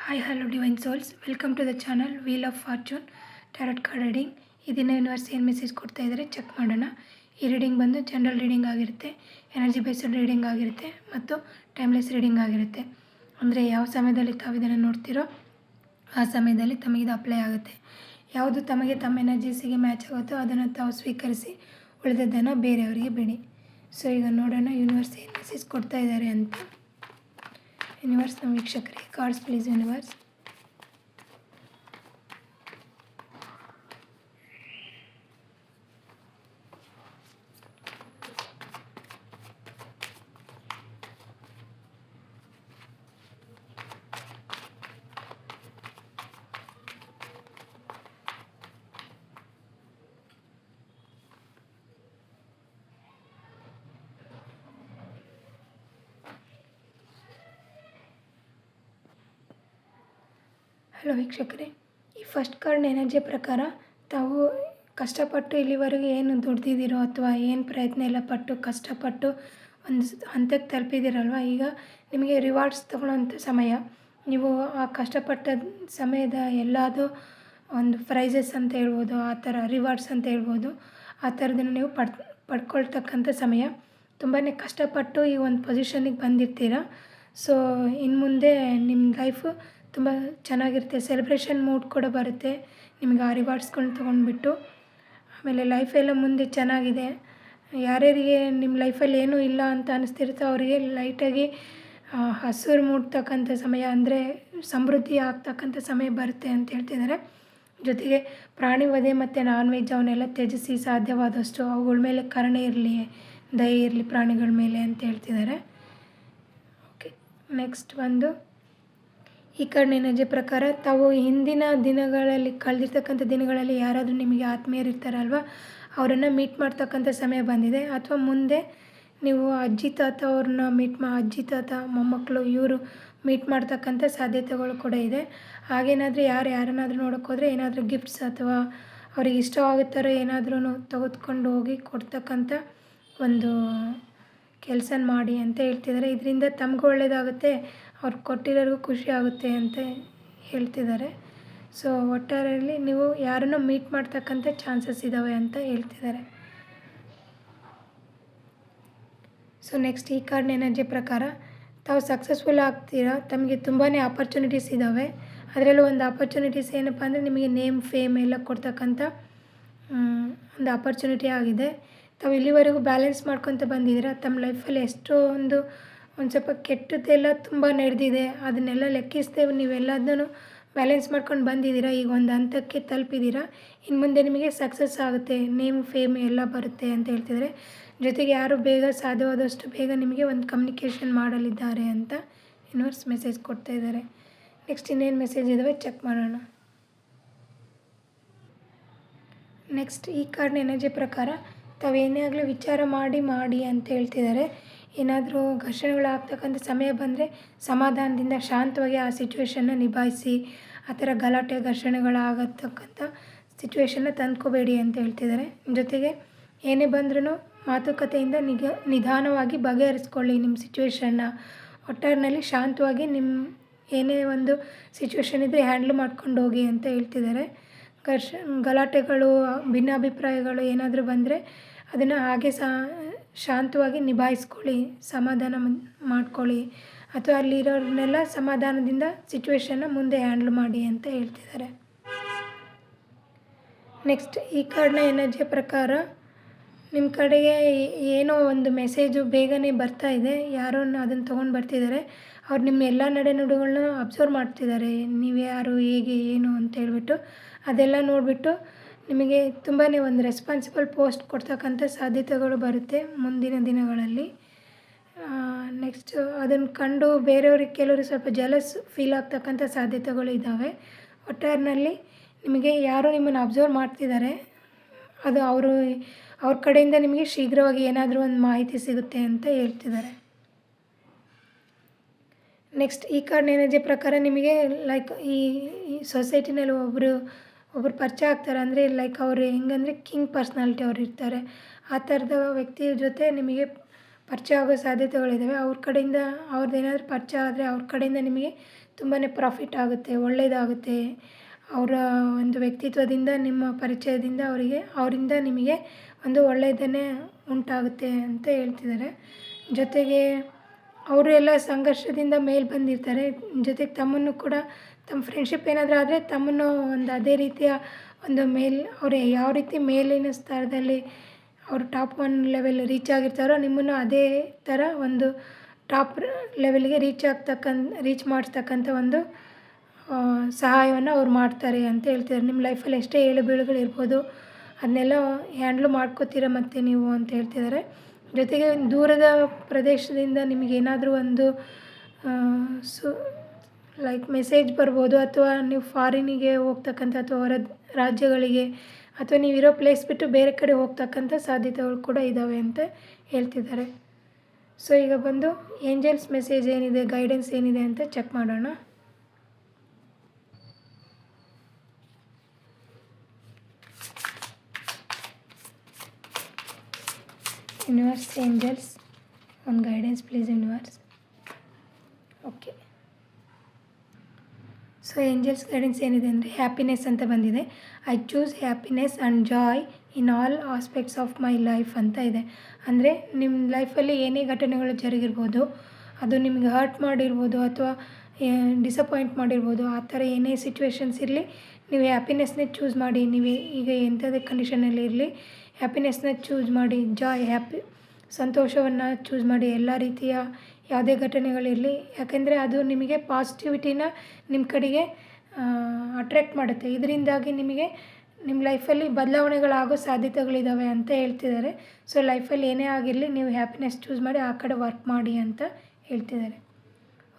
Hi hello divine souls, welcome to the channel wheel of fortune tarot card reading. ಈ ದಿನ universe ಏನು message ಕೊಡ್ತಾ ಇದ್ದಾರೆ check ಮಾಡೋಣ. ಈ ರೀಡಿಂಗ್ ಬಂದು ಜನರಲ್ ರೀಡಿಂಗ್ ಆಗಿರುತ್ತೆ, ಎನರ್ಜಿ ಬೇಸ್ಡ್ ರೀಡಿಂಗ್ ಆಗಿರುತ್ತೆ ಮತ್ತು ಟೈಮ್ಲೆಸ್ ರೀಡಿಂಗ್ ಆಗಿರುತ್ತೆ. ಅಂದರೆ ಯಾವ ಸಮಯದಲ್ಲಿ ತಾವು ಇದನ್ನು ನೋಡ್ತಿರೋ ಆ ಸಮಯದಲ್ಲಿ ತಮಗಿದು ಅಪ್ಲೈ ಆಗುತ್ತೆ. ಯಾವುದು ತಮಗೆ ತಮ್ಮ ಎನರ್ಜೀಸಿಗೆ ಮ್ಯಾಚ್ ಆಗುತ್ತೋ ಅದನ್ನು ತಾವು ಸ್ವೀಕರಿಸಿ, ಉಳಿದದ್ದನ್ನು ಬೇರೆಯವರಿಗೆ ಬಿಡಿ. ಸೊ ಈಗ ನೋಡೋಣ ಯೂನಿವರ್ಸ್ ಏನು ಮೆಸೇಜ್ ಕೊಡ್ತಾ ಇದ್ದಾರೆ ಅಂತ. ಯೂನಿವರ್ಸ್ ನಮ್ಮ ವೀಕ್ಷಕರಿಗೆ ಕಾರ್ಡ್ಸ್ ಪ್ಲೀಸ್ ಯೂನಿವರ್ಸ್. ಹಲೋ ವೀಕ್ಷಕರೇ, ಈ ಫಸ್ಟ್ ಕಾರ್ಡ್ನ ಎನರ್ಜಿ ಪ್ರಕಾರ ತಾವು ಕಷ್ಟಪಟ್ಟು ಇಲ್ಲಿವರೆಗೂ ಏನು ದುಡ್ದಿದ್ದೀರೋ ಅಥವಾ ಏನು ಪ್ರಯತ್ನ ಎಲ್ಲ ಪಟ್ಟು ಕಷ್ಟಪಟ್ಟು ಒಂದು ಹಂತಕ್ಕೆ ತಲುಪಿದ್ದೀರಲ್ವ, ಈಗ ನಿಮಗೆ ರಿವಾರ್ಡ್ಸ್ ತೊಗೊಳ್ಳೋಂಥ ಸಮಯ. ನೀವು ಆ ಕಷ್ಟಪಟ್ಟ ಸಮಯದ ಎಲ್ಲದೂ ಒಂದು ಪ್ರೈಸಸ್ ಅಂತ ಹೇಳ್ಬೋದು, ಆ ಥರ ರಿವಾರ್ಡ್ಸ್ ಅಂತ ಹೇಳ್ಬೋದು, ಆ ಥರದನ್ನು ನೀವು ಪಡ್ಕೊಳ್ತಕ್ಕಂಥ ಸಮಯ. ತುಂಬಾ ಕಷ್ಟಪಟ್ಟು ಈ ಒಂದು ಪೊಸಿಷನಿಗೆ ಬಂದಿರ್ತೀರ. ಸೊ ಇನ್ನು ಮುಂದೆ ನಿಮ್ಮ ಲೈಫು ತುಂಬ ಚೆನ್ನಾಗಿರುತ್ತೆ, ಸೆಲೆಬ್ರೇಷನ್ ಮೂಡ್ ಕೂಡ ಬರುತ್ತೆ ನಿಮಗೆ ಆ ರಿವಾರ್ಡ್ಸ್ಗಳನ್ನ ತೊಗೊಂಡ್ಬಿಟ್ಟು. ಆಮೇಲೆ ಲೈಫೆಲ್ಲ ಮುಂದೆ ಚೆನ್ನಾಗಿದೆ. ಯಾರ್ಯಾರಿಗೆ ನಿಮ್ಮ ಲೈಫಲ್ಲಿ ಏನೂ ಇಲ್ಲ ಅಂತ ಅನ್ನಿಸ್ತಿರುತ್ತೋ ಅವರಿಗೆ ಲೈಟಾಗಿ ಹಸಿರು ಮೂಡ್ತಕ್ಕಂಥ ಸಮಯ, ಅಂದರೆ ಸಮೃದ್ಧಿ ಆಗ್ತಕ್ಕಂಥ ಸಮಯ ಬರುತ್ತೆ ಅಂತ ಹೇಳ್ತಿದ್ದಾರೆ. ಜೊತೆಗೆ ಪ್ರಾಣಿ ವಧೆ ಮತ್ತು ನಾನ್ ವೆಜ್ ಅವನ್ನೆಲ್ಲ ತ್ಯಜಿಸಿ ಸಾಧ್ಯವಾದಷ್ಟು ಅವುಗಳ ಮೇಲೆ ಕರುಣೆ ಇರಲಿ, ದಯೆ ಇರಲಿ ಪ್ರಾಣಿಗಳ ಮೇಲೆ ಅಂತ ಹೇಳ್ತಿದ್ದಾರೆ. ಓಕೆ, ನೆಕ್ಸ್ಟ್ ಒಂದು ಈ ಕಾರ್ಡ್ನ ಎನರ್ಜಿ ಪ್ರಕಾರ ತಾವು ಹಿಂದಿನ ದಿನಗಳಲ್ಲಿ ಕಳೆದಿರ್ತಕ್ಕಂಥ ದಿನಗಳಲ್ಲಿ ಯಾರಾದರೂ ನಿಮಗೆ ಆತ್ಮೀಯರಿರ್ತಾರಲ್ವ, ಅವರನ್ನು ಮೀಟ್ ಮಾಡ್ತಕ್ಕಂಥ ಸಮಯ ಬಂದಿದೆ. ಅಥವಾ ಮುಂದೆ ನೀವು ಅಜ್ಜಿ ತಾತ ಅವ್ರನ್ನ ಅಜ್ಜಿ ತಾತ ಮೊಮ್ಮಕ್ಕಳು ಇವರು ಮೀಟ್ ಮಾಡ್ತಕ್ಕಂಥ ಸಾಧ್ಯತೆಗಳು ಕೂಡ ಇದೆ. ಹಾಗೇನಾದರೂ ಯಾರನ್ನಾದರೂ ನೋಡೋಕೆ ಹೋದರೆ ಏನಾದರೂ ಗಿಫ್ಟ್ಸ್ ಅಥವಾ ಅವ್ರಿಗೆ ಇಷ್ಟವಾಗೋ ಥರ ಏನಾದ್ರೂ ತೆಗೆದುಕೊಂಡು ಹೋಗಿ ಕೊಡ್ತಕ್ಕಂಥ ಒಂದು ಕೆಲಸ ಮಾಡಿ ಅಂತ ಹೇಳ್ತಿದ್ದಾರೆ. ಇದರಿಂದ ತಮಗೂ ಒಳ್ಳೆಯದಾಗುತ್ತೆ, ಅವ್ರು ಕೊಟ್ಟಿರೋರಿಗೂ ಖುಷಿ ಆಗುತ್ತೆ ಅಂತ ಹೇಳ್ತಿದ್ದಾರೆ. ಸೊ ಒಟ್ಟಾರೆಯಲ್ಲಿ ನೀವು ಯಾರನ್ನೂ ಮೀಟ್ ಮಾಡ್ತಕ್ಕಂಥ ಚಾನ್ಸಸ್ ಇದ್ದಾವೆ ಅಂತ ಹೇಳ್ತಿದ್ದಾರೆ. ಸೊ ನೆಕ್ಸ್ಟ್ ಈ ಕಾರ್ಡ್ನ ಎನರ್ಜಿ ಪ್ರಕಾರ ತಾವು ಸಕ್ಸಸ್ಫುಲ್ ಆಗ್ತೀರಾ. ತಮಗೆ ತುಂಬಾ ಆಪರ್ಚುನಿಟೀಸ್ ಇದ್ದಾವೆ. ಅದರಲ್ಲೂ ಒಂದು ಆಪರ್ಚುನಿಟೀಸ್ ಏನಪ್ಪ ಅಂದರೆ ನಿಮಗೆ ನೇಮ್ ಫೇಮ್ ಎಲ್ಲ ಕೊಡ್ತಕ್ಕಂಥ ಒಂದು ಆಪರ್ಚುನಿಟಿ ಆಗಿದೆ. ತಾವು ಇಲ್ಲಿವರೆಗೂ ಬ್ಯಾಲೆನ್ಸ್ ಮಾಡ್ಕೊತ ಬಂದಿದ್ದೀರಾ. ತಮ್ಮ ಲೈಫಲ್ಲಿ ಒಂದು ಸ್ವಲ್ಪ ಕೆಟ್ಟದ್ದೆಲ್ಲ ತುಂಬ ನಡೆದಿದೆ, ಅದನ್ನೆಲ್ಲ ಲೆಕ್ಕಿಸದೆ ನೀವೆಲ್ಲದನ್ನು ಬ್ಯಾಲೆನ್ಸ್ ಮಾಡ್ಕೊಂಡು ಬಂದಿದ್ದೀರಾ. ಈಗ ಒಂದು ಹಂತಕ್ಕೆ ತಲುಪಿದ್ದೀರಾ. ಇನ್ನು ಮುಂದೆ ನಿಮಗೆ ಸಕ್ಸಸ್ ಆಗುತ್ತೆ, ನೇಮ್ ಫೇಮ್ ಎಲ್ಲ ಬರುತ್ತೆ ಅಂತ ಹೇಳ್ತಿದ್ದಾರೆ. ಜೊತೆಗೆ ಯಾರು ಸಾಧ್ಯವಾದಷ್ಟು ಬೇಗ ನಿಮಗೆ ಒಂದು ಕಮ್ಯುನಿಕೇಷನ್ ಮಾಡಲಿದ್ದಾರೆ ಅಂತ ಯೂನಿವರ್ಸ್ ಮೆಸೇಜ್ ಕೊಡ್ತಾ ಇದ್ದಾರೆ. ನೆಕ್ಸ್ಟ್ ಇನ್ನೇನು ಮೆಸೇಜ್ ಇದ್ದಾವೆ ಚೆಕ್ ಮಾಡೋಣ. ನೆಕ್ಸ್ಟ್ ಈ ಕಾರ್ಡ್ನ ಎನರ್ಜಿ ಪ್ರಕಾರ ತಾವೇನೇ ಆಗಲಿ ವಿಚಾರ ಮಾಡಿ ಅಂತ ಹೇಳ್ತಿದ್ದಾರೆ. ಏನಾದರೂ ಘರ್ಷಣೆಗಳಾಗ್ತಕ್ಕಂಥ ಸಮಯ ಬಂದರೆ ಸಮಾಧಾನದಿಂದ ಶಾಂತವಾಗಿ ಆ ಸಿಚುವೇಷನ್ನ ನಿಭಾಯಿಸಿ. ಆ ಥರ ಗಲಾಟೆ ಘರ್ಷಣೆಗಳಾಗತಕ್ಕಂಥ ಸಿಚುವೇಷನ್ನ ತಂದ್ಕೋಬೇಡಿ ಅಂತ ಹೇಳ್ತಿದ್ದಾರೆ. ಜೊತೆಗೆ ಏನೇ ಬಂದ್ರೂ ಮಾತುಕತೆಯಿಂದ ನಿಧಾನವಾಗಿ ಬಗೆಹರಿಸ್ಕೊಳ್ಳಿ ನಿಮ್ಮ ಸಿಚುವೇಷನ್ನ. ಒಟ್ಟಾರೆಯಲ್ಲಿ ಶಾಂತವಾಗಿ ನಿಮ್ಮ ಏನೇ ಒಂದು ಸಿಚುವೇಷನ್ ಇದ್ದರೆ ಹ್ಯಾಂಡ್ಲ್ ಮಾಡ್ಕೊಂಡು ಹೋಗಿ ಅಂತ ಹೇಳ್ತಿದ್ದಾರೆ. ಗಲಾಟೆಗಳು, ಭಿನ್ನಾಭಿಪ್ರಾಯಗಳು ಏನಾದರೂ ಬಂದರೆ ಅದನ್ನು ಹಾಗೆ ಶಾಂತವಾಗಿ ನಿಭಾಯಿಸ್ಕೊಳ್ಳಿ, ಸಮಾಧಾನ ಮಾಡ್ಕೊಳ್ಳಿ, ಅಥವಾ ಅಲ್ಲಿರೋರನ್ನೆಲ್ಲ ಸಮಾಧಾನದಿಂದ ಸಿಚುವೇಷನ್ನ ಮುಂದೆ ಹ್ಯಾಂಡ್ಲ್ ಮಾಡಿ ಅಂತ ಹೇಳ್ತಿದ್ದಾರೆ. ನೆಕ್ಸ್ಟ್ ಈ ಕಾರ್ಡ್ನ ಎನರ್ಜಿಯ ಪ್ರಕಾರ ನಿಮ್ಮ ಕಡೆಗೆ ಏನೋ ಒಂದು ಮೆಸೇಜು ಬೇಗನೆ ಬರ್ತಾ ಇದೆ. ಯಾರೋ ಅದನ್ನು ತೊಗೊಂಡು ಬರ್ತಿದ್ದಾರೆ. ಅವ್ರು ನಿಮ್ಮ ಎಲ್ಲ ನಡೆನುಡಿಗಳನ್ನ ಅಬ್ಸರ್ವ್ ಮಾಡ್ತಿದ್ದಾರೆ. ನೀವು ಯಾರು, ಹೇಗೆ, ಏನು ಅಂತ ಹೇಳ್ಬಿಟ್ಟು ಅದೆಲ್ಲ ನೋಡಿಬಿಟ್ಟು ನಿಮಗೆ ತುಂಬಾ ಒಂದು ರೆಸ್ಪಾನ್ಸಿಬಲ್ ಪೋಸ್ಟ್ ಕೊಡ್ತಕ್ಕಂಥ ಸಾಧ್ಯತೆಗಳು ಬರುತ್ತೆ ಮುಂದಿನ ದಿನಗಳಲ್ಲಿ. ನೆಕ್ಸ್ಟ್ ಅದನ್ನು ಕಂಡು ಬೇರೆಯವ್ರಿಗೆ ಕೆಲವ್ರಿಗೆ ಸ್ವಲ್ಪ ಜಲಸ್ ಫೀಲ್ ಆಗ್ತಕ್ಕಂಥ ಸಾಧ್ಯತೆಗಳು ಇದ್ದಾವೆ. ಒಟ್ಟಾರೆಯಲ್ಲಿ ನಿಮಗೆ ಯಾರೋ ನಿಮ್ಮನ್ನು ಅಬ್ಸರ್ವ್ ಮಾಡ್ತಿದ್ದಾರೆ. ಅದು ಅವ್ರ ಕಡೆಯಿಂದ ನಿಮಗೆ ಶೀಘ್ರವಾಗಿ ಏನಾದರೂ ಒಂದು ಮಾಹಿತಿ ಸಿಗುತ್ತೆ ಅಂತ ಹೇಳ್ತಿದ್ದಾರೆ. ನೆಕ್ಸ್ಟ್ ಈ ಕಾರ್ಡ್ನ ಎನರ್ಜಿ ಪ್ರಕಾರ ನಿಮಗೆ ಲೈಕ್ ಈ ಸೊಸೈಟಿನಲ್ಲಿ ಒಬ್ಬರು ಪರಿಚಯ ಆಗ್ತಾರೆ. ಅಂದರೆ ಲೈಕ್ ಅವರು ಹೆಂಗಂದರೆ ಕಿಂಗ್ ಪರ್ಸ್ನಾಲಿಟಿ ಅವ್ರು ಇರ್ತಾರೆ. ಆ ಥರದ ವ್ಯಕ್ತಿಯ ಜೊತೆ ನಿಮಗೆ ಪರಿಚಯ ಆಗೋ ಸಾಧ್ಯತೆಗಳಿದ್ದಾವೆ. ಅವ್ರ ಕಡೆಯಿಂದ ಅವ್ರದ್ದೇನಾದರೂ ಪರಿಚಯ ಆದರೆ ಅವ್ರ ಕಡೆಯಿಂದ ನಿಮಗೆ ತುಂಬಾ ಪ್ರಾಫಿಟ್ ಆಗುತ್ತೆ, ಒಳ್ಳೆಯದಾಗುತ್ತೆ. ಅವರ ಒಂದು ವ್ಯಕ್ತಿತ್ವದಿಂದ, ನಿಮ್ಮ ಪರಿಚಯದಿಂದ ಅವರಿಂದ ನಿಮಗೆ ಒಂದು ಒಳ್ಳೆಯದನ್ನೇ ಉಂಟಾಗುತ್ತೆ ಅಂತ ಹೇಳ್ತಿದ್ದಾರೆ. ಜೊತೆಗೆ ಅವರು ಎಲ್ಲ ಸಂಘರ್ಷದಿಂದ ಮೇಲೆ ಬಂದಿರ್ತಾರೆ. ಜೊತೆಗೆ ತಮ್ಮನ್ನು ಕೂಡ ತಮ್ಮ ಫ್ರೆಂಡ್ಶಿಪ್ ಏನಾದರೂ ಆದರೆ ತಮ್ಮನ್ನು ಒಂದು ಅದೇ ರೀತಿಯ ಒಂದು ಅವರು ಯಾವ ರೀತಿ ಮೇಲಿನ ಸ್ಥಳದಲ್ಲಿ ಅವರು ಟಾಪ್ 1 ಲೆವೆಲ್ ರೀಚ್ ಆಗಿರ್ತಾರೋ, ನಿಮ್ಮನ್ನು ಅದೇ ಥರ ಒಂದು ಟಾಪ್ ಲೆವೆಲ್ಗೆ ರೀಚ್ ಮಾಡಿಸ್ತಕ್ಕಂಥ ಒಂದು ಸಹಾಯವನ್ನು ಅವ್ರು ಮಾಡ್ತಾರೆ ಅಂತ ಹೇಳ್ತಿದ್ದಾರೆ. ನಿಮ್ಮ ಲೈಫಲ್ಲಿ ಎಷ್ಟೇ ಏಳುಬೀಳುಗಳಿರ್ಬೋದು, ಅದನ್ನೆಲ್ಲ ಹ್ಯಾಂಡ್ಲ್ ಮಾಡ್ಕೋತೀರ ಮತ್ತು ನೀವು ಅಂತ ಹೇಳ್ತಿದ್ದಾರೆ. ಜೊತೆಗೆ ದೂರದ ಪ್ರದೇಶದಿಂದ ನಿಮಗೇನಾದರೂ ಒಂದು ಲೈಕ್ ಮೆಸೇಜ್ ಬರ್ಬೋದು, ಅಥವಾ ನೀವು ಫಾರಿನಿಗೆ ಹೋಗ್ತಕ್ಕಂಥ ಅಥವಾ ಹೊರ ರಾಜ್ಯಗಳಿಗೆ ಅಥವಾ ನೀವಿರೋ ಪ್ಲೇಸ್ ಬಿಟ್ಟು ಬೇರೆ ಕಡೆ ಹೋಗ್ತಕ್ಕಂಥ ಸಾಧ್ಯತೆಗಳು ಕೂಡ ಇದ್ದಾವೆ ಅಂತ ಹೇಳ್ತಿದ್ದಾರೆ. ಸೊ ಈಗ ಬಂದು ಏಂಜಲ್ಸ್ ಮೆಸೇಜ್ ಏನಿದೆ, ಗೈಡೆನ್ಸ್ ಏನಿದೆ ಅಂತ ಚೆಕ್ ಮಾಡೋಣ. ಯೂನಿವರ್ಸ್, ಏಂಜಲ್ಸ್, ಒಂದು guidance please universe. Okay, so angels guidance ಏನಿದೆ ಅಂದರೆ ಹ್ಯಾಪಿನೆಸ್ ಅಂತ ಬಂದಿದೆ. I choose happiness and Joy in all aspects of my life ಅಂತ ಇದೆ. ಅಂದರೆ ನಿಮ್ಮ ಲೈಫಲ್ಲಿ ಏನೇ ಘಟನೆಗಳು ಜರುಗಿರ್ಬೋದು, ಅದು ನಿಮಗೆ ಹರ್ಟ್ ಮಾಡಿರ್ಬೋದು ಅಥವಾ ಡಿಸಪಾಯಿಂಟ್ ಮಾಡಿರ್ಬೋದು. ಆ ಥರ ಏನೇ ಸಿಚುವೇಶನ್ಸ್ ಇರಲಿ, ನೀವು ಹ್ಯಾಪಿನೆಸ್ನೇ ಚೂಸ್ ಮಾಡಿ. ನೀವು ಈಗ ಎಂಥದೇ ಕಂಡೀಷನಲ್ಲಿ ಇರಲಿ, ಹ್ಯಾಪಿನೆಸ್ನ ಚೂಸ್ ಮಾಡಿ. ಸಂತೋಷವನ್ನು ಚೂಸ್ ಮಾಡಿ. ಎಲ್ಲ ರೀತಿಯ ಯಾವುದೇ ಘಟನೆಗಳಿರಲಿ, ಯಾಕೆಂದರೆ ಅದು ನಿಮಗೆ ಪಾಸಿಟಿವಿಟಿನ ನಿಮ್ಮ ಕಡೆಗೆ ಅಟ್ರ್ಯಾಕ್ಟ್ ಮಾಡುತ್ತೆ. ಇದರಿಂದಾಗಿ ನಿಮಗೆ ನಿಮ್ಮ ಲೈಫಲ್ಲಿ ಬದಲಾವಣೆಗಳಾಗೋ ಸಾಧ್ಯತೆಗಳಿದ್ದಾವೆ ಅಂತ ಹೇಳ್ತಿದ್ದಾರೆ. ಸೊ ಲೈಫಲ್ಲಿ ಏನೇ ಆಗಿರಲಿ, ನೀವು ಹ್ಯಾಪಿನೆಸ್ ಚೂಸ್ ಮಾಡಿ ಆ ಕಡೆ ವರ್ಕ್ ಮಾಡಿ ಅಂತ ಹೇಳ್ತಿದ್ದಾರೆ.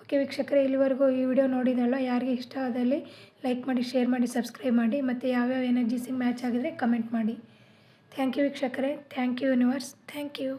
ಓಕೆ ವೀಕ್ಷಕರೇ, ಇಲ್ಲಿವರೆಗೂ ಈ ವಿಡಿಯೋ ನೋಡಿದಲ್ಲ, ಯಾರಿಗೆ ಇಷ್ಟ ಆದಲ್ಲಿ ಲೈಕ್ ಮಾಡಿ, ಶೇರ್ ಮಾಡಿ, ಸಬ್ಸ್ಕ್ರೈಬ್ ಮಾಡಿ, ಮತ್ತು ಯಾವ್ಯಾವ ಎನರ್ಜೀಸಿಗೆ ಮ್ಯಾಚ್ ಆಗಿದ್ರೆ ಕಮೆಂಟ್ ಮಾಡಿ. ಥ್ಯಾಂಕ್ ಯು ವೀಕ್ಷಕರೇ. Thank you universe. Thank you.